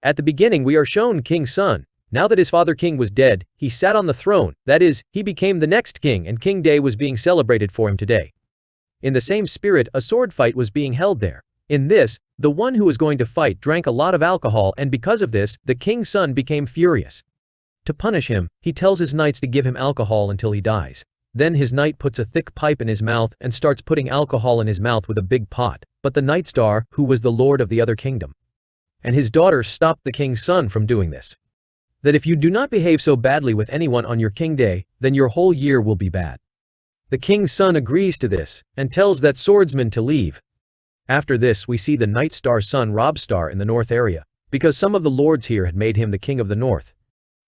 At the beginning we are shown King's son. Now that his father king was dead, he sat on the throne, that is, he became the next king and King Day was being celebrated for him today. In the same spirit, a sword fight was being held there. In this, the one who was going to fight drank a lot of alcohol and because of this, the king's son became furious. To punish him, he tells his knights to give him alcohol until he dies. Then his knight puts a thick pipe in his mouth and starts putting alcohol in his mouth with a big pot, but the Night Star, who was the lord of the other kingdom, and his daughter stopped the king's son from doing this. That if you do not behave so badly with anyone on your king day, then your whole year will be bad. The king's son agrees to this, and tells that swordsman to leave. After this we see the Night Star's son Robb Stark in the north area, because some of the lords here had made him the king of the north.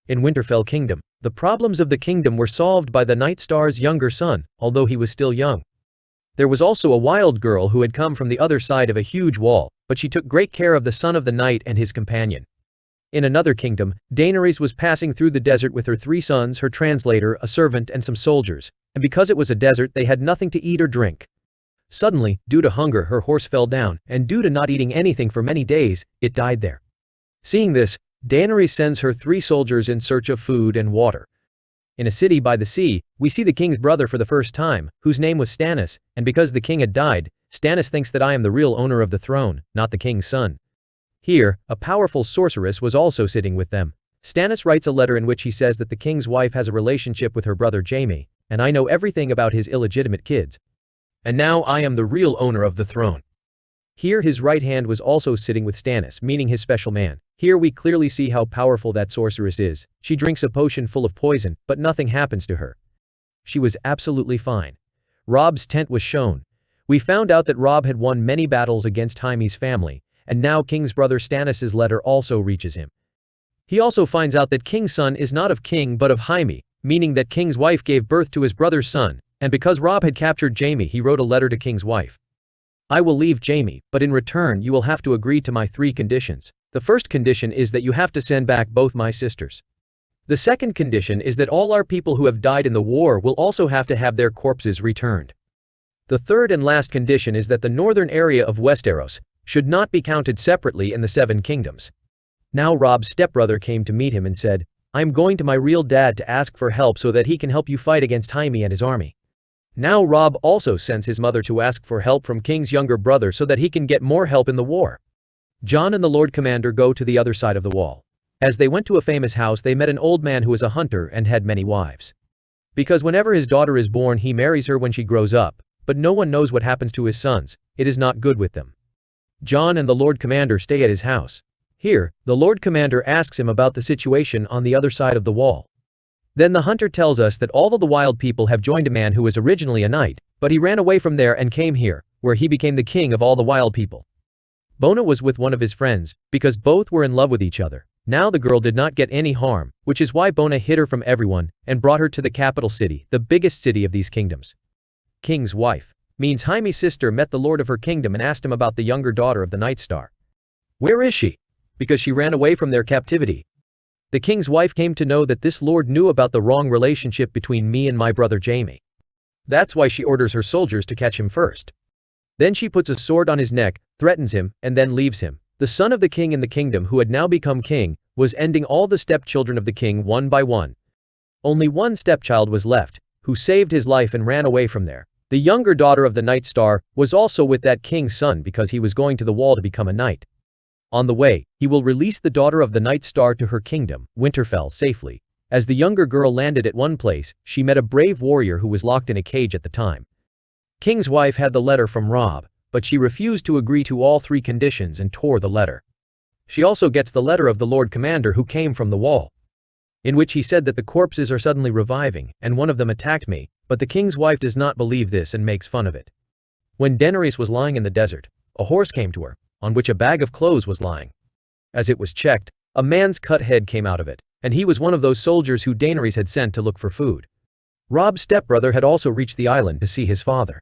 In Winterfell Kingdom, the problems of the kingdom were solved by the Night Star's younger son, although he was still young. There was also a wild girl who had come from the other side of a huge wall, but she took great care of the son of the night and his companion. In another kingdom, Daenerys was passing through the desert with her 3 sons, her translator, a servant and some soldiers, and because it was a desert they had nothing to eat or drink. Suddenly, due to hunger her horse fell down, and due to not eating anything for many days, it died there. Seeing this, Daenerys sends her 3 soldiers in search of food and water. In a city by the sea, we see the king's brother for the first time, whose name was Stannis, and because the king had died, Stannis thinks that I am the real owner of the throne, not the king's son. Here, a powerful sorceress was also sitting with them. Stannis writes a letter in which he says that the king's wife has a relationship with her brother Jaime, and I know everything about his illegitimate kids. And now I am the real owner of the throne. Here his right hand was also sitting with Stannis, meaning his special man. Here we clearly see how powerful that sorceress is. She drinks a potion full of poison, but nothing happens to her. She was absolutely fine. Robb's tent was shown. We found out that Robb had won many battles against Jaime's family, and now King's brother Stannis' letter also reaches him. He also finds out that King's son is not of King but of Jaime, meaning that King's wife gave birth to his brother's son, and because Robb had captured Jaime he wrote a letter to King's wife. I will leave Jaime, but in return you will have to agree to my 3 conditions. The first condition is that you have to send back both my sisters. The second condition is that all our people who have died in the war will also have to have their corpses returned. The third and last condition is that the northern area of Westeros should not be counted separately in the 7 kingdoms. Now Robb's stepbrother came to meet him and said, I am going to my real dad to ask for help so that he can help you fight against Jaime and his army. Now Robb also sends his mother to ask for help from King's younger brother so that he can get more help in the war. Jon and the Lord Commander go to the other side of the wall. As they went to a famous house they met an old man who was a hunter and had many wives. Because whenever his daughter is born he marries her when she grows up, but no one knows what happens to his sons. It is not good with them. Jon and the Lord Commander stay at his house. Here, the Lord Commander asks him about the situation on the other side of the wall. Then the hunter tells us that all of the wild people have joined a man who was originally a knight, but he ran away from there and came here, where he became the king of all the wild people. Bona was with one of his friends, because both were in love with each other. Now the girl did not get any harm, which is why Bona hid her from everyone, and brought her to the capital city, the biggest city of these kingdoms. King's wife means Jaime's sister met the lord of her kingdom and asked him about the younger daughter of the Night Star. Where is she? Because she ran away from their captivity. The king's wife came to know that this lord knew about the wrong relationship between me and my brother Jaime. That's why she orders her soldiers to catch him first. Then she puts a sword on his neck, threatens him, and then leaves him. The son of the king in the kingdom who had now become king, was ending all the stepchildren of the king one by one. Only one stepchild was left, who saved his life and ran away from there. The younger daughter of the Night Star was also with that king's son because he was going to the wall to become a knight. On the way, he will release the daughter of the Night Star to her kingdom, Winterfell, safely. As the younger girl landed at one place, she met a brave warrior who was locked in a cage at the time. King's wife had the letter from Robb, but she refused to agree to all 3 conditions and tore the letter. She also gets the letter of the Lord Commander who came from the wall, in which he said that the corpses are suddenly reviving, and one of them attacked me, but the king's wife does not believe this and makes fun of it. When Daenerys was lying in the desert, a horse came to her, on which a bag of clothes was lying. As it was checked, a man's cut head came out of it, and he was one of those soldiers who Daenerys had sent to look for food. Robb's stepbrother had also reached the island to see his father.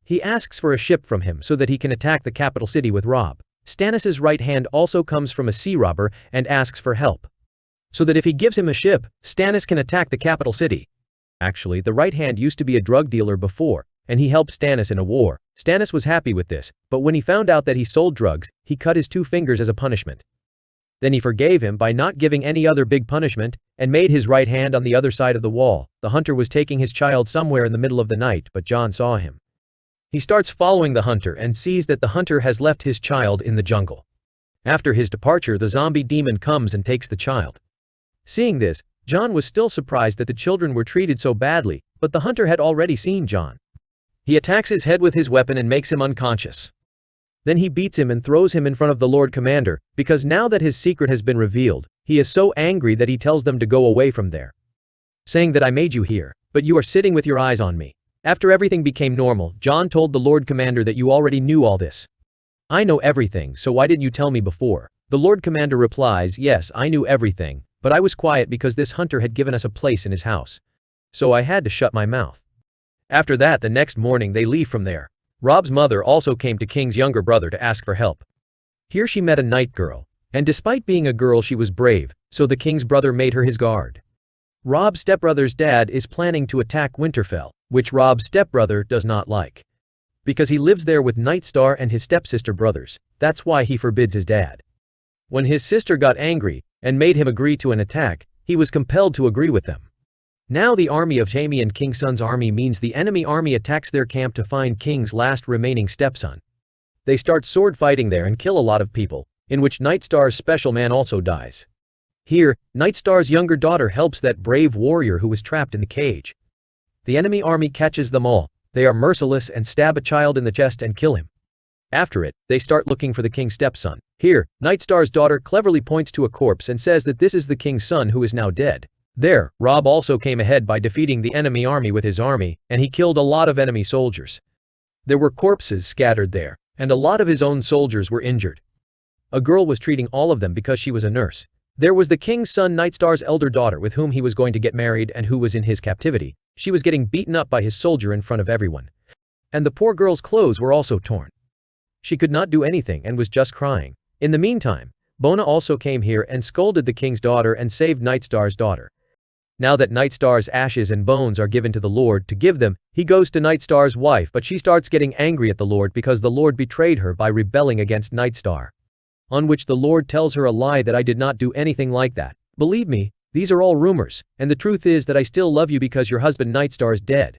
He asks for a ship from him so that he can attack the capital city with Robb. Stannis' right hand also comes from a sea robber and asks for help, so that if he gives him a ship, Stannis can attack the capital city. Actually, the right hand used to be a drug dealer before, and he helped Stannis in a war. Stannis was happy with this, but when he found out that he sold drugs, he cut his 2 fingers as a punishment. Then he forgave him by not giving any other big punishment, and made his right hand on the other side of the wall. The hunter was taking his child somewhere in the middle of the night, but Jon saw him. He starts following the hunter and sees that the hunter has left his child in the jungle. After his departure, the zombie demon comes and takes the child. Seeing this, Jon was still surprised that the children were treated so badly, but the hunter had already seen Jon. He attacks his head with his weapon and makes him unconscious. Then he beats him and throws him in front of the Lord Commander, because now that his secret has been revealed, he is so angry that he tells them to go away from there, saying that I made you here, but you are sitting with your eyes on me. After everything became normal, Jon told the Lord Commander that you already knew all this. I know everything, so why didn't you tell me before? The Lord Commander replies, yes, I knew everything, but I was quiet because this hunter had given us a place in his house. So I had to shut my mouth. After that, the next morning they leave from there. Robb's mother also came to King's younger brother to ask for help. Here she met a night girl, and despite being a girl she was brave, so the King's brother made her his guard. Robb's stepbrother's dad is planning to attack Winterfell, which Robb's stepbrother does not like. Because he lives there with Nightstar and his stepsister brothers, that's why he forbids his dad. When his sister got angry and made him agree to an attack, he was compelled to agree with them. Now the army of Jaime and King Sun's army means the enemy army attacks their camp to find King's last remaining stepson. They start sword fighting there and kill a lot of people, in which Nightstar's special man also dies. Here, Nightstar's younger daughter helps that brave warrior who was trapped in the cage. The enemy army catches them all. They are merciless and stab a child in the chest and kill him. After it, they start looking for the king's stepson. Here, Nightstar's daughter cleverly points to a corpse and says that this is the king's son who is now dead. There, Robb also came ahead by defeating the enemy army with his army, and he killed a lot of enemy soldiers. There were corpses scattered there, and a lot of his own soldiers were injured. A girl was treating all of them because she was a nurse. There was the king's son Nightstar's elder daughter with whom he was going to get married and who was in his captivity. She was getting beaten up by his soldier in front of everyone. And the poor girl's clothes were also torn. She could not do anything and was just crying. In the meantime, Bona also came here and scolded the king's daughter and saved Nightstar's daughter. Now that Nightstar's ashes and bones are given to the Lord to give them, he goes to Nightstar's wife, but she starts getting angry at the Lord because the Lord betrayed her by rebelling against Nightstar. On which the Lord tells her a lie that I did not do anything like that. Believe me, these are all rumors, and the truth is that I still love you because your husband Nightstar is dead.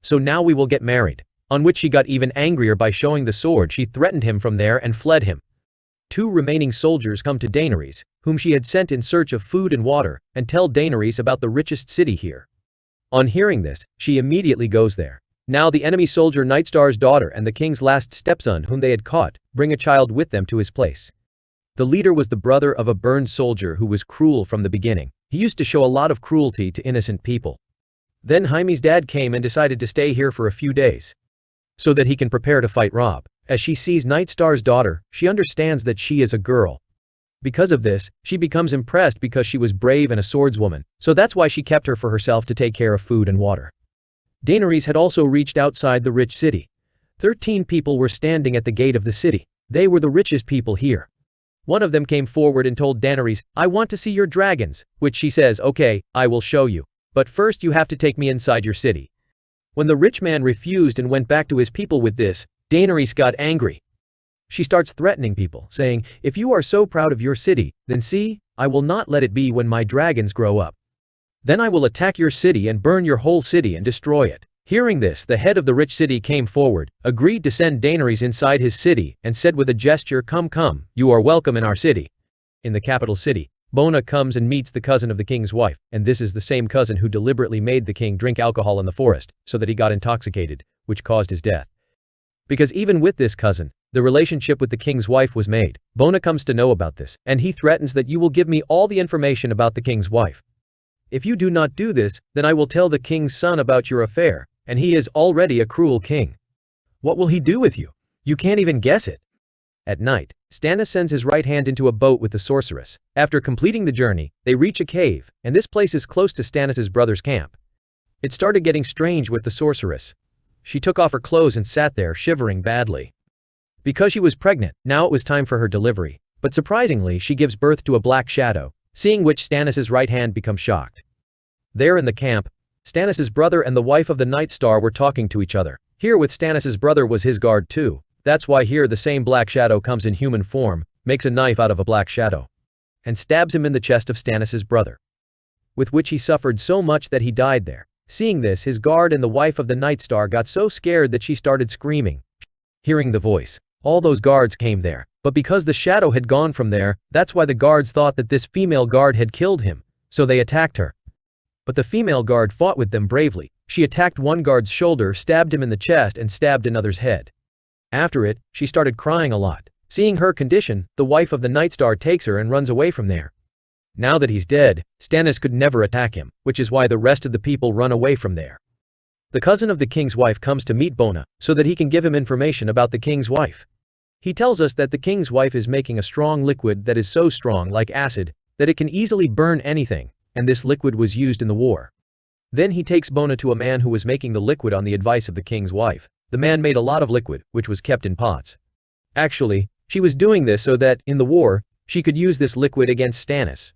So now we will get married. On which she got even angrier by showing the sword. She threatened him from there and fled him. 2 remaining soldiers come to Daenerys, whom she had sent in search of food and water, and tell Daenerys about the richest city here. On hearing this, she immediately goes there. Now the enemy soldier Nightstar's daughter and the king's last stepson whom they had caught, bring a child with them to his place. The leader was the brother of a burned soldier who was cruel from the beginning. He used to show a lot of cruelty to innocent people. Then Jaime's dad came and decided to stay here for a few days, so that he can prepare to fight Robb. As she sees Nightstar's daughter, she understands that she is a girl. Because of this, she becomes impressed because she was brave and a swordswoman, so that's why she kept her for herself to take care of food and water. Daenerys had also reached outside the rich city. 13 people were standing at the gate of the city. They were the richest people here. One of them came forward and told Daenerys, I want to see your dragons, which she says, okay, I will show you. But first you have to take me inside your city. When the rich man refused and went back to his people with this, Daenerys got angry. She starts threatening people, saying, if you are so proud of your city, then see, I will not let it be when my dragons grow up. Then I will attack your city and burn your whole city and destroy it. Hearing this, the head of the rich city came forward, agreed to send Daenerys inside his city, and said with a gesture, come, you are welcome in our city. In the capital city, Bona comes and meets the cousin of the king's wife, and this is the same cousin who deliberately made the king drink alcohol in the forest, so that he got intoxicated, which caused his death. Because even with this cousin, the relationship with the king's wife was made. Bona comes to know about this, and he threatens that you will give me all the information about the king's wife. If you do not do this, then I will tell the king's son about your affair, and he is already a cruel king. What will he do with you? You can't even guess it. At night, Stannis sends his right hand into a boat with the sorceress. After completing the journey, they reach a cave, and this place is close to Stannis' brother's camp. It started getting strange with the sorceress. She took off her clothes and sat there shivering badly. Because she was pregnant, now it was time for her delivery. But surprisingly, she gives birth to a black shadow, seeing which Stannis' right hand becomes shocked. There in the camp, Stannis' brother and the wife of the Night Star were talking to each other. Here with Stannis' brother was his guard too. That's why here the same black shadow comes in human form, makes a knife out of a black shadow. and stabs him in the chest of Stannis' brother, with which he suffered so much that he died there. Seeing this, his guard and the wife of the Night Star got so scared that she started screaming. Hearing the voice, all those guards came there, but because the shadow had gone from there, that's why the guards thought that this female guard had killed him, so they attacked her. But the female guard fought with them bravely. She attacked one guard's shoulder, stabbed him in the chest, and stabbed another's head. After it, she started crying a lot. Seeing her condition, the wife of the Night Star takes her and runs away from there. Now that he's dead, Stannis could never attack him, which is why the rest of the people run away from there. The cousin of the king's wife comes to meet Bona, so that he can give him information about the king's wife. He tells us that the king's wife is making a strong liquid that is so strong like acid, that it can easily burn anything, and this liquid was used in the war. Then he takes Bona to a man who was making the liquid on the advice of the king's wife. The man made a lot of liquid, which was kept in pots. Actually, she was doing this so that, in the war, she could use this liquid against Stannis.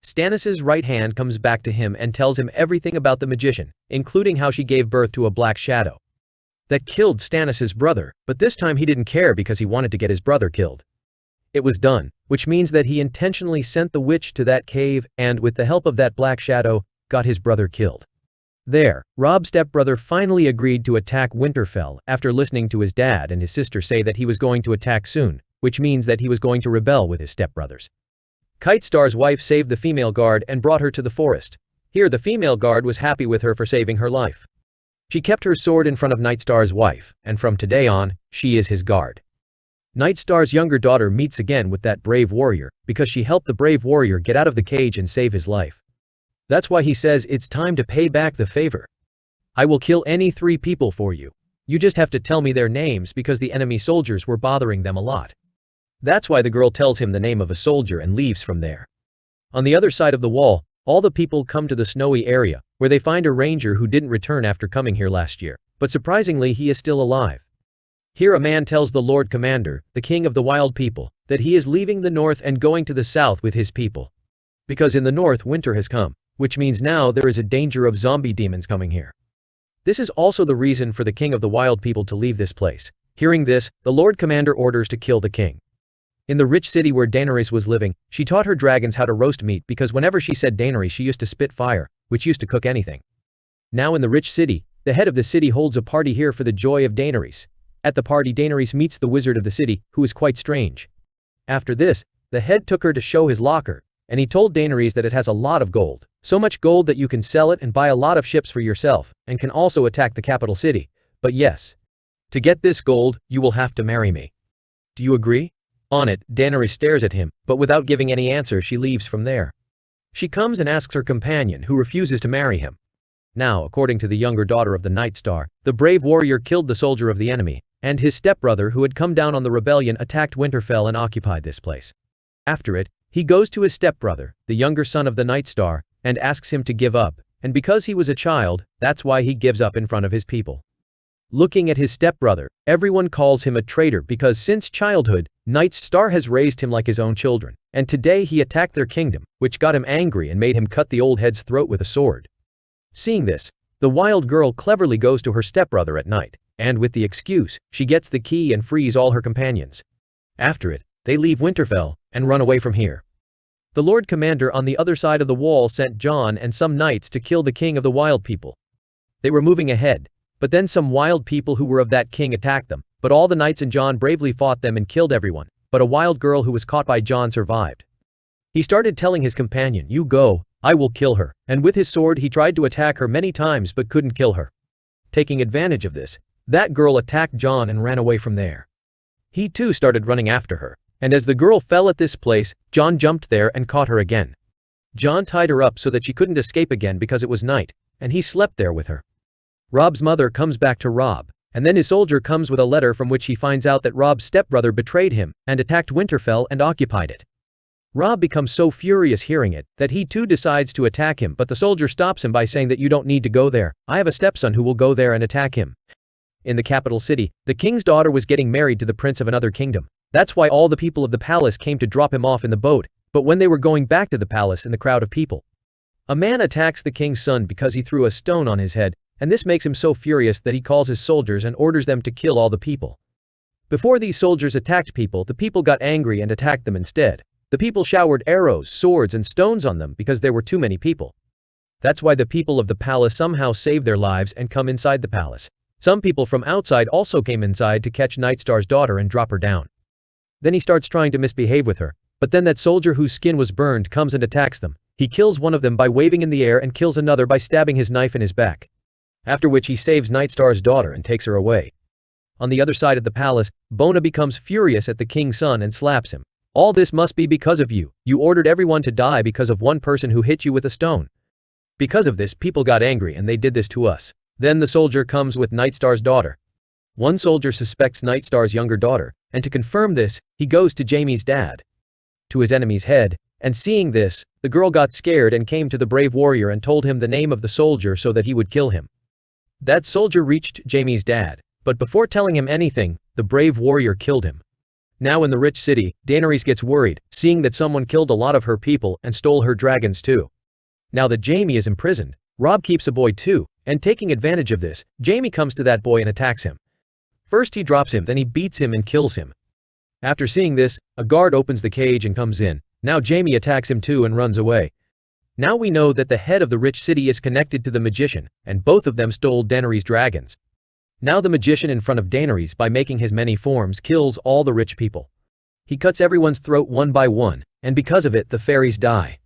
Stannis' right hand comes back to him and tells him everything about the magician, including how she gave birth to a black shadow that killed Stannis' brother, but this time he didn't care because he wanted to get his brother killed. It was done, which means that he intentionally sent the witch to that cave and, with the help of that black shadow, got his brother killed. There, Robb's stepbrother finally agreed to attack Winterfell after listening to his dad and his sister say that he was going to attack soon, which means that he was going to rebel with his stepbrothers. Kite Star's wife saved the female guard and brought her to the forest. Here the female guard was happy with her for saving her life. She kept her sword in front of Night Star's wife, and from today on, she is his guard. Night Star's younger daughter meets again with that brave warrior, because she helped the brave warrior get out of the cage and save his life. That's why he says it's time to pay back the favor. I will kill any 3 people for you. You just have to tell me their names because the enemy soldiers were bothering them a lot. That's why the girl tells him the name of a soldier and leaves from there. On the other side of the wall, all the people come to the snowy area, where they find a ranger who didn't return after coming here last year, but surprisingly he is still alive. Here a man tells the Lord Commander, the king of the wild people, that he is leaving the north and going to the south with his people. Because in the north winter has come, which means now there is a danger of zombie demons coming here. This is also the reason for the king of the wild people to leave this place. Hearing this, the Lord Commander orders to kill the king. In the rich city where Daenerys was living, she taught her dragons how to roast meat because whenever she said Daenerys she used to spit fire, which used to cook anything. Now in the rich city, the head of the city holds a party here for the joy of Daenerys. At the party Daenerys meets the wizard of the city, who is quite strange. After this, the head took her to show his locker, and he told Daenerys that it has a lot of gold. So much gold that you can sell it and buy a lot of ships for yourself, and can also attack the capital city. But yes, to get this gold, you will have to marry me. Do you agree? On it, Daenerys stares at him, but without giving any answer she leaves from there. She comes and asks her companion, who refuses to marry him. Now, according to the younger daughter of the Night Star, the brave warrior killed the soldier of the enemy, and his stepbrother who had come down on the rebellion attacked Winterfell and occupied this place. After it, he goes to his stepbrother, the younger son of the Night Star, and asks him to give up, and because he was a child, that's why he gives up in front of his people. Looking at his stepbrother, everyone calls him a traitor because since childhood, Night Star has raised him like his own children, and today he attacked their kingdom, which got him angry and made him cut the old head's throat with a sword. Seeing this, the wild girl cleverly goes to her stepbrother at night, and with the excuse, she gets the key and frees all her companions. After it, they leave Winterfell and run away from here. The Lord Commander on the other side of the wall sent Jon and some knights to kill the king of the wild people. They were moving ahead, but then some wild people who were of that king attacked them, but all the knights and Jon bravely fought them and killed everyone, but a wild girl who was caught by Jon survived. He started telling his companion, "You go, I will kill her," and with his sword he tried to attack her many times but couldn't kill her. Taking advantage of this, that girl attacked Jon and ran away from there. He too started running after her, and as the girl fell at this place, Jon jumped there and caught her again. Jon tied her up so that she couldn't escape again because it was night, and he slept there with her. Robb's mother comes back to Robb, and then his soldier comes with a letter from which he finds out that Robb's stepbrother betrayed him and attacked Winterfell and occupied it. Robb becomes so furious hearing it that he too decides to attack him, but the soldier stops him by saying that you don't need to go there, I have a stepson who will go there and attack him. In the capital city, the king's daughter was getting married to the prince of another kingdom. That's why all the people of the palace came to drop him off in the boat, but when they were going back to the palace in the crowd of people, a man attacks the king's son because he threw a stone on his head, and this makes him so furious that he calls his soldiers and orders them to kill all the people. Before these soldiers attacked people, the people got angry and attacked them instead. The people showered arrows, swords, and stones on them because there were too many people. That's why the people of the palace somehow saved their lives and come inside the palace. Some people from outside also came inside to catch Nightstar's daughter and drop her down. Then he starts trying to misbehave with her, but then that soldier whose skin was burned comes and attacks them. He kills one of them by waving in the air and kills another by stabbing his knife in his back. After which he saves Nightstar's daughter and takes her away. On the other side of the palace, Bona becomes furious at the king's son and slaps him. All this must be because of you. You ordered everyone to die because of one person who hit you with a stone. Because of this, people got angry and they did this to us. Then the soldier comes with Nightstar's daughter. One soldier suspects Nightstar's younger daughter, and to confirm this, he goes to Jaime's dad, to his enemy's head, and seeing this, the girl got scared and came to the brave warrior and told him the name of the soldier so that he would kill him. That soldier reached Jaime's dad, but before telling him anything, the brave warrior killed him. Now in the rich city, Daenerys gets worried, seeing that someone killed a lot of her people and stole her dragons too. Now that Jaime is imprisoned, Robb keeps a boy too, and taking advantage of this, Jaime comes to that boy and attacks him. First he drops him, then he beats him and kills him. After seeing this, a guard opens the cage and comes in. Now Jaime attacks him too and runs away. Now we know that the head of the rich city is connected to the magician, and both of them stole Daenerys' dragons. Now the magician in front of Daenerys, by making his many forms, kills all the rich people. He cuts everyone's throat one by one, and because of it the fairies die.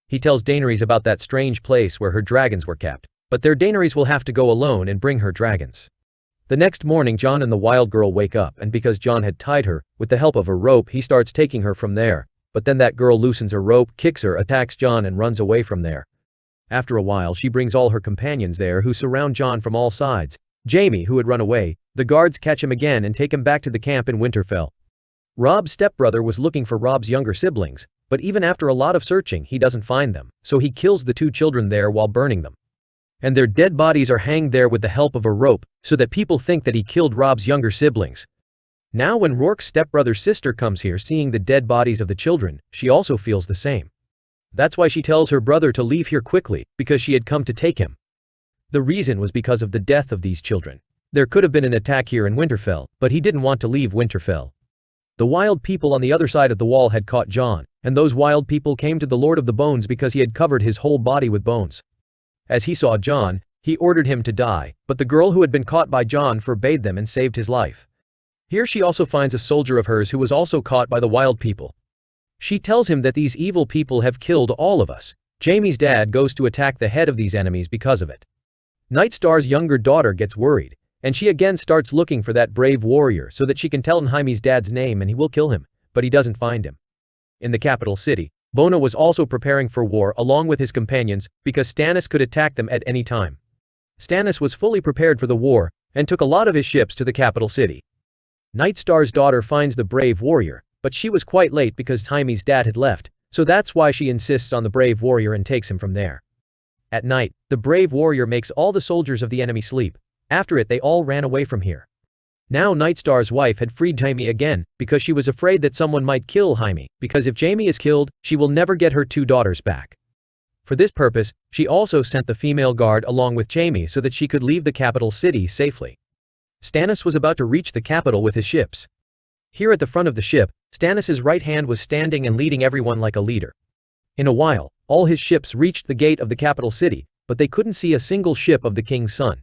He tells Daenerys about that strange place where her dragons were kept, but there Daenerys will have to go alone and bring her dragons. The next morning Jon and the wild girl wake up, and because Jon had tied her, with the help of a rope he starts taking her from there, but then that girl loosens her rope, kicks her, attacks Jon and runs away from there. After a while she brings all her companions there who surround Jon from all sides. Jaime, who had run away, the guards catch him again and take him back to the camp in Winterfell. Robb's stepbrother was looking for Robb's younger siblings, but even after a lot of searching he doesn't find them, so he kills the two children there while burning them. And their dead bodies are hanged there with the help of a rope, so that people think that he killed Robb's younger siblings. Now when Rourke's stepbrother's sister comes here seeing the dead bodies of the children, she also feels the same. That's why she tells her brother to leave here quickly, because she had come to take him. The reason was because of the death of these children. There could have been an attack here in Winterfell, but he didn't want to leave Winterfell. The wild people on the other side of the wall had caught Jon, and those wild people came to the Lord of the Bones because he had covered his whole body with bones. As he saw Jon, he ordered him to die, but the girl who had been caught by Jon forbade them and saved his life. Here she also finds a soldier of hers who was also caught by the wild people. She tells him that these evil people have killed all of us. Jaime's dad goes to attack the head of these enemies because of it. Nightstar's younger daughter gets worried, and she again starts looking for that brave warrior so that she can tell Jaime's dad's name and he will kill him, but he doesn't find him. In the capital city, Bona was also preparing for war along with his companions because Stannis could attack them at any time. Stannis was fully prepared for the war and took a lot of his ships to the capital city. Nightstar's daughter finds the brave warrior, but she was quite late because Jaime's dad had left, so that's why she insists on the brave warrior and takes him from there. At night, the brave warrior makes all the soldiers of the enemy sleep. After it they all ran away from here. Now Nightstar's wife had freed Jaime again because she was afraid that someone might kill Jaime, because if Jaime is killed, she will never get her two daughters back. For this purpose, she also sent the female guard along with Jaime so that she could leave the capital city safely. Stannis was about to reach the capital with his ships. Here at the front of the ship, Stannis' right hand was standing and leading everyone like a leader. In a while, all his ships reached the gate of the capital city, but they couldn't see a single ship of the king's son.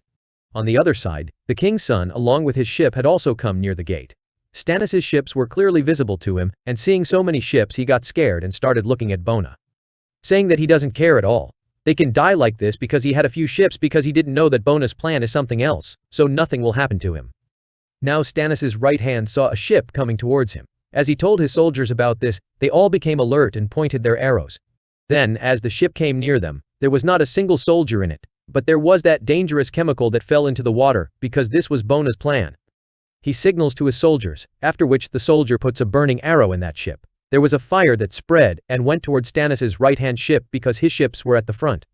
On the other side, the king's son along with his ship had also come near the gate. Stannis' ships were clearly visible to him, and seeing so many ships he got scared and started looking at Bona, saying that he doesn't care at all. They can die like this because he had a few ships because he didn't know that Bona's plan is something else, so nothing will happen to him. Now Stannis' right hand saw a ship coming towards him. As he told his soldiers about this, they all became alert and pointed their arrows. Then, as the ship came near them, there was not a single soldier in it, but there was that dangerous chemical that fell into the water, because this was Bona's plan. He signals to his soldiers, after which the soldier puts a burning arrow in that ship. There was a fire that spread and went towards Stannis' right-hand ship because his ships were at the front.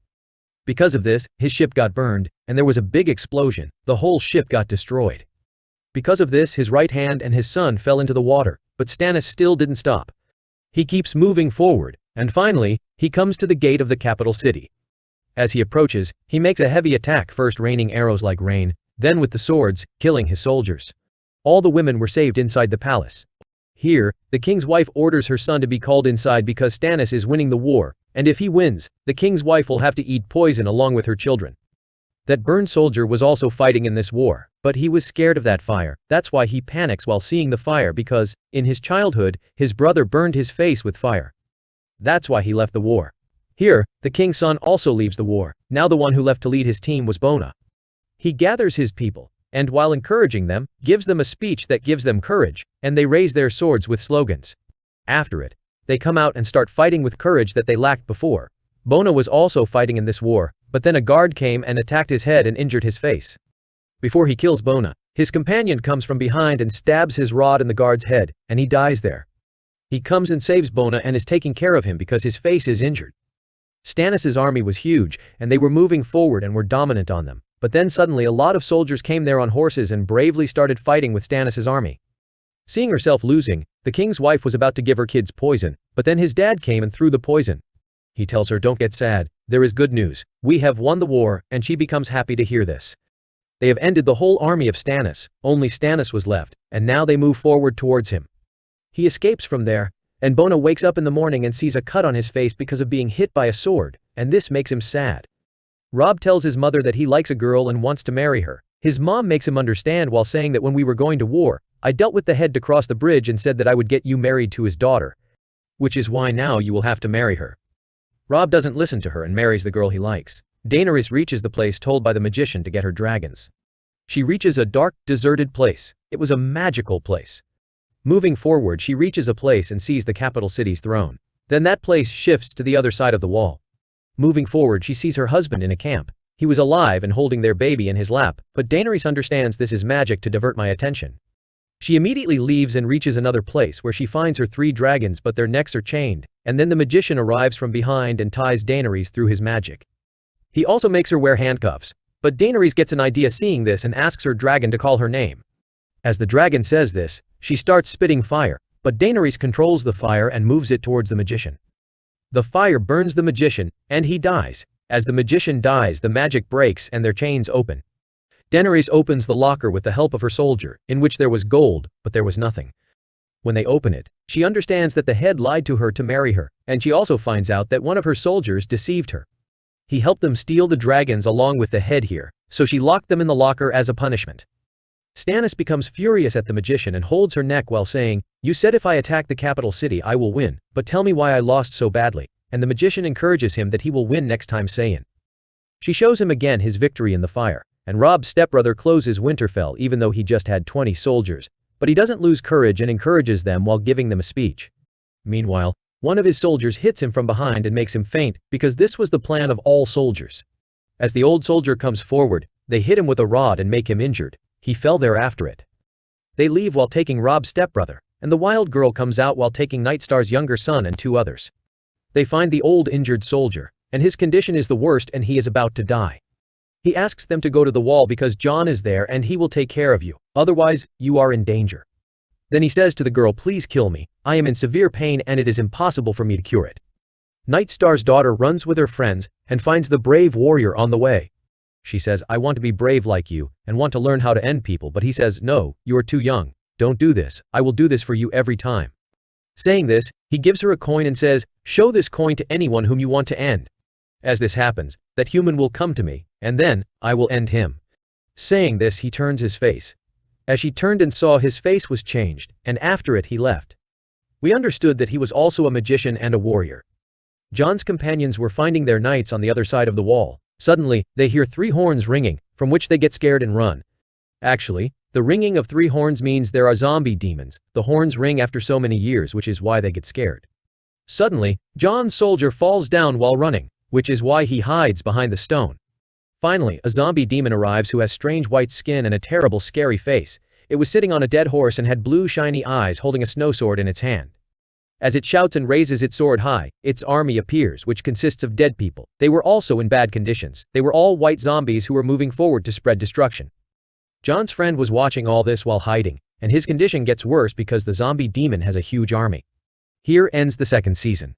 Because of this, his ship got burned, and there was a big explosion. The whole ship got destroyed. Because of this, his right hand and his son fell into the water, but Stannis still didn't stop. He keeps moving forward, and finally, he comes to the gate of the capital city. As he approaches, he makes a heavy attack, first raining arrows like rain, then with the swords, killing his soldiers. All the women were saved inside the palace. Here, the king's wife orders her son to be called inside because Stannis is winning the war, and if he wins, the king's wife will have to eat poison along with her children. That burned soldier was also fighting in this war, but he was scared of that fire. That's why he panics while seeing the fire because, in his childhood, his brother burned his face with fire. That's why he left the war. Here, the king's son also leaves the war. Now the one who left to lead his team was Bona. He gathers his people, and while encouraging them, gives them a speech that gives them courage, and they raise their swords with slogans. After it, they come out and start fighting with courage that they lacked before. Bona was also fighting in this war, but then a guard came and attacked his head and injured his face. Before he kills Bona, his companion comes from behind and stabs his rod in the guard's head, and he dies there. He comes and saves Bona and is taking care of him because his face is injured. Stannis' army was huge, and they were moving forward and were dominant on them, but then suddenly a lot of soldiers came there on horses and bravely started fighting with Stannis' army. Seeing herself losing, the king's wife was about to give her kids poison, but then his dad came and threw the poison. He tells her, "Don't get sad, there is good news, we have won the war," and she becomes happy to hear this. They have ended the whole army of Stannis, only Stannis was left, and now they move forward towards him. He escapes from there, and Bona wakes up in the morning and sees a cut on his face because of being hit by a sword, and this makes him sad. Robb tells his mother that he likes a girl and wants to marry her. His mom makes him understand while saying that when we were going to war, I dealt with the head to cross the bridge and said that I would get you married to his daughter, which is why now you will have to marry her. Robb doesn't listen to her and marries the girl he likes. Daenerys reaches the place told by the magician to get her dragons. She reaches a dark, deserted place. It was a magical place. Moving forward, she reaches a place and sees the capital city's throne. Then that place shifts to the other side of the wall. Moving forward, she sees her husband in a camp. He was alive and holding their baby in his lap, but Daenerys understands this is magic to divert my attention. She immediately leaves and reaches another place where she finds her 3 dragons, but their necks are chained, and then the magician arrives from behind and ties Daenerys through his magic. He also makes her wear handcuffs, but Daenerys gets an idea seeing this and asks her dragon to call her name. As the dragon says this, she starts spitting fire, but Daenerys controls the fire and moves it towards the magician. The fire burns the magician, and he dies. As the magician dies, the magic breaks and their chains open. Daenerys opens the locker with the help of her soldier, in which there was gold, but there was nothing. When they open it, she understands that the head lied to her to marry her, and she also finds out that one of her soldiers deceived her. He helped them steal the dragons along with the head here, so she locked them in the locker as a punishment. Stannis becomes furious at the magician and holds her neck while saying, "You said if I attack the capital city I will win, but tell me why I lost so badly," and the magician encourages him that he will win next time saying. She shows him again his victory in the fire, and Robb's stepbrother closes Winterfell even though he just had 20 soldiers, but he doesn't lose courage and encourages them while giving them a speech. Meanwhile, one of his soldiers hits him from behind and makes him faint because this was the plan of all soldiers. As the old soldier comes forward, they hit him with a rod and make him injured. He fell there after it. They leave while taking Robb's stepbrother, and the wild girl comes out while taking Nightstar's younger son and 2 others. They find the old injured soldier, and his condition is the worst and he is about to die. He asks them to go to the wall because Jon is there and he will take care of you, otherwise, you are in danger. Then he says to the girl, "Please kill me, I am in severe pain and it is impossible for me to cure it." Nightstar's daughter runs with her friends and finds the brave warrior on the way. She says, "I want to be brave like you and want to learn how to end people," but he says, "No, you are too young, don't do this, I will do this for you every time." Saying this, he gives her a coin and says, "Show this coin to anyone whom you want to end. As this happens, that human will come to me, and then, I will end him." Saying this, he turns his face. As she turned and saw, his face was changed, and after it he left. We understood that he was also a magician and a warrior. Jon's companions were finding their knights on the other side of the wall. Suddenly, they hear 3 horns ringing, from which they get scared and run. Actually, the ringing of 3 horns means there are zombie demons. The horns ring after so many years, which is why they get scared. Suddenly, Jon's soldier falls down while running, which is why he hides behind the stone. Finally, a zombie demon arrives who has strange white skin and a terrible scary face. It was sitting on a dead horse and had blue shiny eyes holding a snow sword in its hand. As it shouts and raises its sword high, its army appears, which consists of dead people. They were also in bad conditions. They were all white zombies who were moving forward to spread destruction. Jon's friend was watching all this while hiding, and his condition gets worse because the zombie demon has a huge army. Here ends the 2nd season.